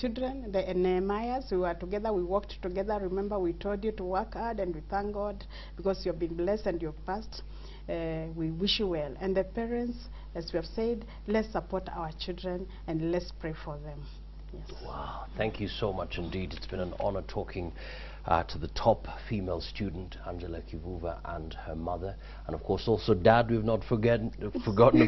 children, the Nehemiahs, we were together, we worked together. Remember, we told you to work hard, and we thank God because you've been blessed and you've passed. We wish you well. And the parents, as we have said, let's support our children and let's pray for them. Yes. Wow, thank you so much indeed. It's been an honor talking to the top female student, Angela Kivuva, and her mother. And of course also Dad, we've not forgotten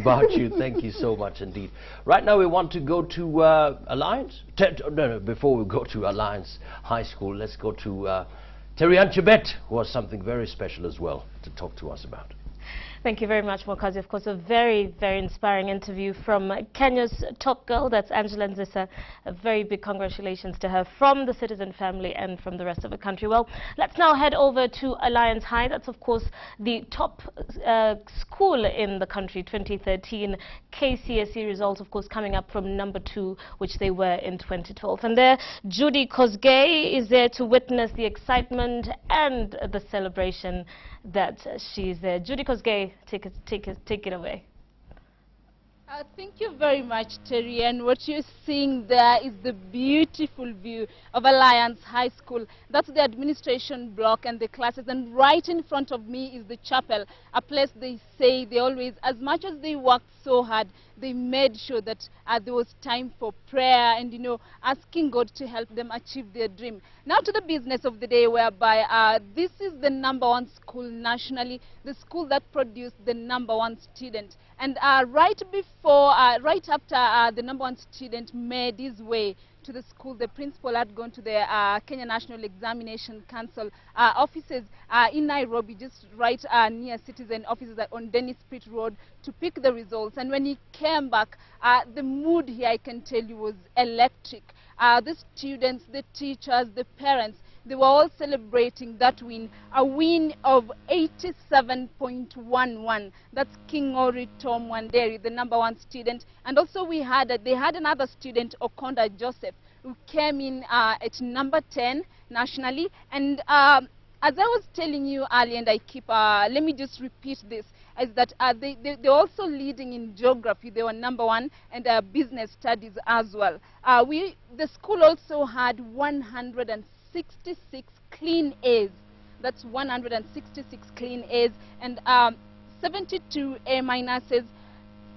about you. Thank you so much indeed. Right now we want to go to Alliance. Before we go to Alliance High School, let's go to Terry Anchebet, who has something very special as well to talk to us about. Thank you very much, Mokazi. Of course, a very, very inspiring interview from Kenya's top girl, that's Angela Nzisa. A very big congratulations to her from the Citizen family and from the rest of the country. Well, let's now head over to Alliance High. That's, of course, the top school in the country, 2013 KCSE results, of course, coming up from number 2, which they were in 2012. And there, Judy Kosgei is there to witness the excitement and the celebration that she's there. Judy Kosgei, take it away. Thank you very much, Terry. And what you're seeing there is the beautiful view of Alliance High School. That's the administration block and the classes. And right in front of me is the chapel, a place they say they always, as much as they worked so hard, they made sure that there was time for prayer and, you know, asking God to help them achieve their dream. Now to the business of the day, whereby this is the #1 school nationally, the school that produced the #1 student. And right after the #1 student made his way to the school, the principal had gone to the Kenya National Examination Council offices in Nairobi, just right near Citizen offices on Dennis Pitt Road, to pick the results. And when he came back, the mood here, I can tell you, was electric. The students, the teachers, the parents, they were all celebrating that win, a win of 87.11. That's King Ori Tom Wanderi, the #1 student. And also they had another student, Okonda Joseph, who came in at number 10 nationally. And as I was telling you earlier, and I keep, let me just repeat this, is that they're also leading in geography. They were #1, and business studies as well. The school also had 166 clean A's. That's 166 clean A's, and 72 A minuses,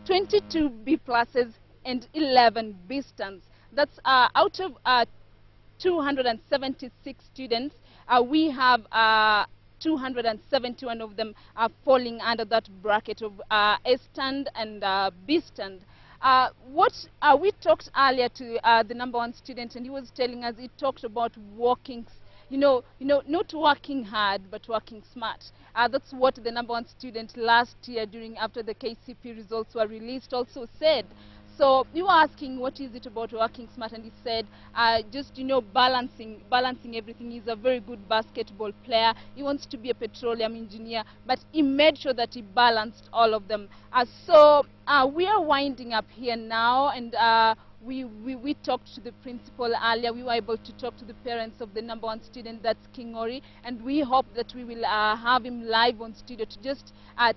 22 B pluses, and 11 B stands. That's out of 276 students. We have 271 of them are falling under that bracket of A stand and B stand. We talked earlier to the #1 student, and he was telling us, he talked about working, not working hard, but working smart. That's what the #1 student last year, after the KCP results were released, also said. So you were asking, what is it about working smart? And he said, just, balancing everything. He's a very good basketball player. He wants to be a petroleum engineer, but he made sure that he balanced all of them. So we are winding up here now, and we talked to the principal earlier. We were able to talk to the parents of the #1 student, that's King Ori, and we hope that we will have him live on studio to just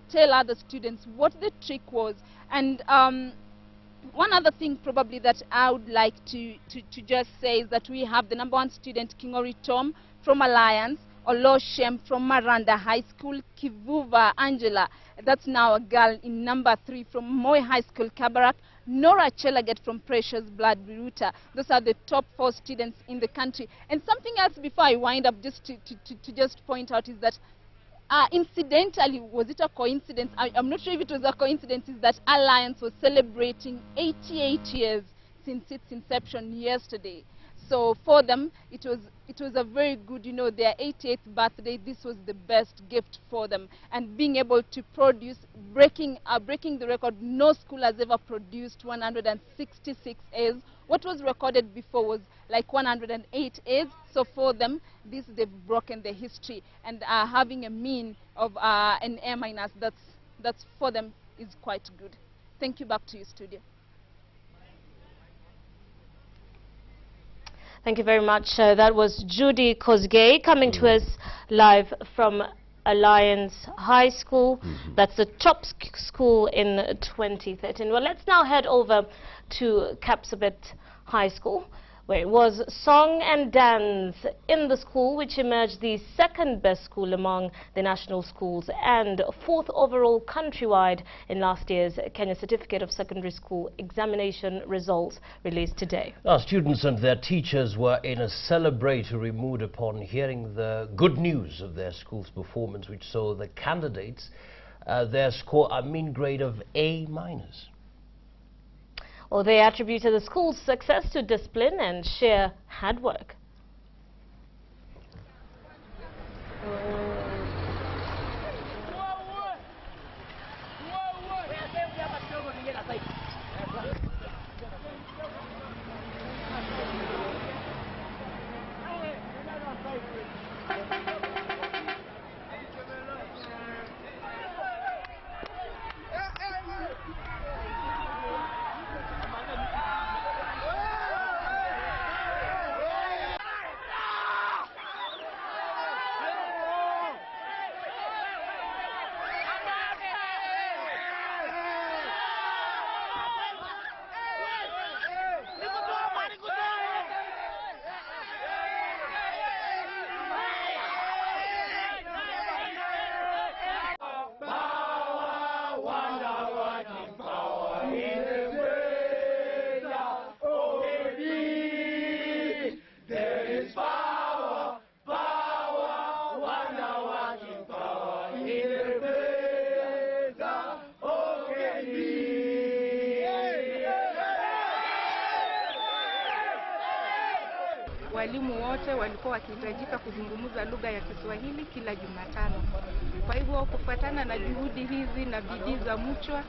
tell other students what the trick was. And one other thing probably that I would like to just say is that we have the #1 student, King Ori Tom from Alliance, Oloshem from Maranda High School, Kivuva Angela, that's now a girl in #3 from Moi High School, Kabarak, Nora Chelaget from Precious Blood Biruta. Those are the top 4 students in the country. And something else before I wind up, just to just point out, is that incidentally, was it a coincidence? I'm not sure if it was a coincidence, is that Alliance was celebrating 88 years since its inception yesterday. So for them, it was a very good, their 88th birthday. This was the best gift for them. And being able to produce, breaking the record, no school has ever produced 166 A's. What was recorded before was like 108 A's. So for them, they've broken the history. And having a mean of an A minus, that's for them is quite good. Thank you. Back to you, studio. Thank you very much. That was Judy Kosgei coming to us live from Alliance High School. That's the top school in 2013. Well, let's now head over to Capset High School, where it was song and dance in the school, which emerged the second best school among the national schools and fourth overall countrywide in last year's Kenya Certificate of Secondary School examination results released today. Now, students and their teachers were in a celebratory mood upon hearing the good news of their school's performance, which saw the candidates their score a mean grade of A-. Well, they attributed the school's success to discipline and sheer hard work. Walimu wote walikuwa wakihitajika kuzungumza lugha ya Kiswahili kila Jumatano. Kwa hivyo kufuatana na juhudi hizi na bidii za Muchwa,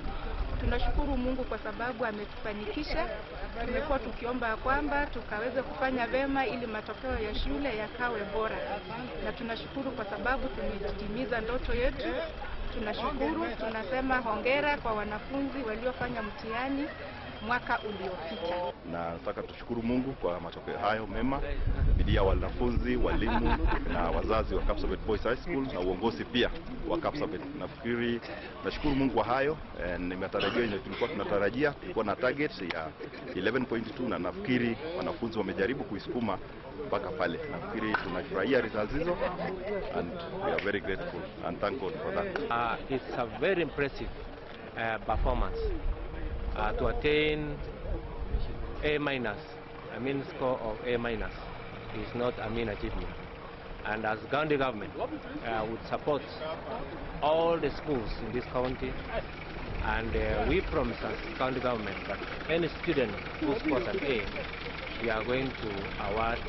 tunashukuru Mungu kwa sababu ametufanikisha. Tumekuwa tukiomba kwamba tukaweze kufanya vema ili matokeo ya shule yakawe bora. Na tunashukuru kwa sababu tumetimiza ndoto yetu. Tunashukuru, tunasema hongera kwa wanafunzi waliofanya mtihani mwaka uliopita. Na nataka tushukuru Mungu kwa matokeo hayo mema, bidii ya wanafunzi, walimu na wazazi wa Capset Boys High School na uongozi pia wa Capset. Nafikiri nashukuru Mungu kwa hayo. Nimetarajia ile tulikuwa tunatarajia, tulikuwa na target ya 11.2 na nafikiri wanafunzi wamejaribu kuisukuma mpaka pale. Nafikiri tunafurahia results hizo and we are very grateful and thank God for that. It's a very impressive performance. To attain A-, a mean score of A- is not a mean achievement. And as county government would support all the schools in this county, and we promise as county government that any student who scores an A, we are going to award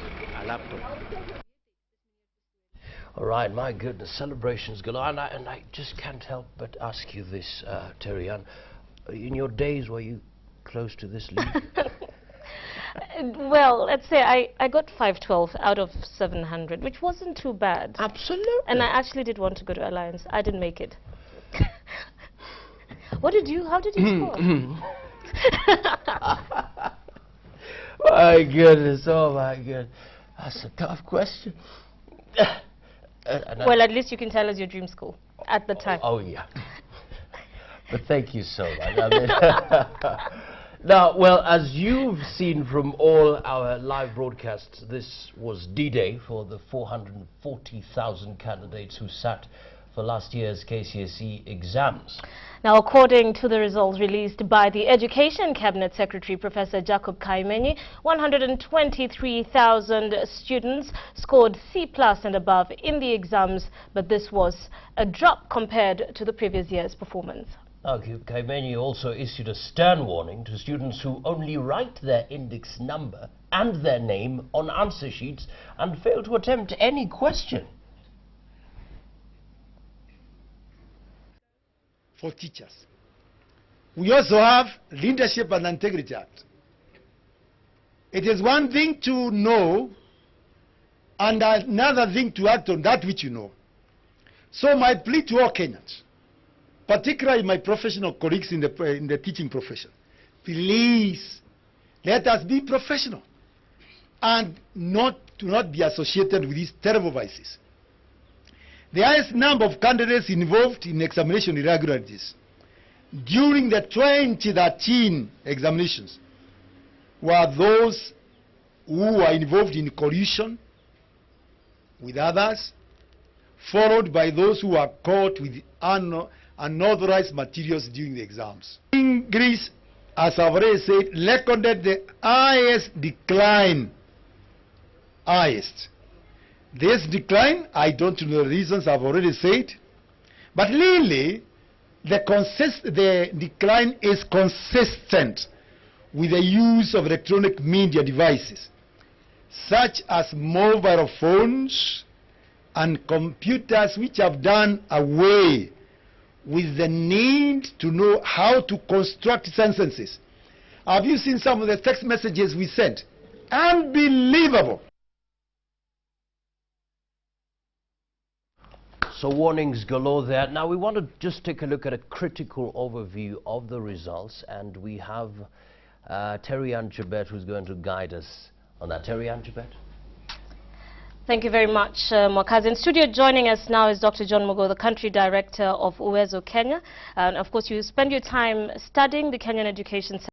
a laptop. All right, my goodness, celebrations galore. And I just can't help but ask you this, Terry-Ann. In your days, were you close to this league? Well, let's say I got 512 out of 700, which wasn't too bad. Absolutely. And I actually did want to go to Alliance. I didn't make it. What did you? How did you score? My goodness, oh my goodness. That's a tough question. Well, at least you can tell us your dream school at the time. Oh yeah. But thank you so much. I mean, now, well, as you've seen from all our live broadcasts, this was D-Day for the 440,000 candidates who sat for last year's KCSE exams. Now, according to the results released by the Education Cabinet Secretary, Professor Jacob Kaimenyi, 123,000 students scored C+ and above in the exams, but this was a drop compared to the previous year's performance. Kaimenyi also issued a stern warning to students who only write their index number and their name on answer sheets and fail to attempt any question. For teachers, we also have Leadership and Integrity Act. It is one thing to know and another thing to act on that which you know. So my plea to all Kenyans, particularly my professional colleagues in the teaching profession, please let us be professional and not be associated with these terrible vices. The highest number of candidates involved in examination irregularities during the 2013 examinations were those who are involved in collusion with others, followed by those who are caught with unauthorized materials during the exams. In Greece, as I've already said, recorded the highest decline. Highest. This decline, I don't know the reasons, I've already said, but really, the decline is consistent with the use of electronic media devices, such as mobile phones and computers, which have done away with the need to know how to construct sentences. Have you seen some of the text messages we sent? Unbelievable. So warnings galore there. Now we want to just take a look at a critical overview of the results, and we have Terry Anchebet who's going to guide us on that. Terry Anchebet. Thank you very much, Mwakazi. In studio joining us now is Dr. John Mugo, the Country Director of Uwezo Kenya. And of course, you spend your time studying the Kenyan education sector.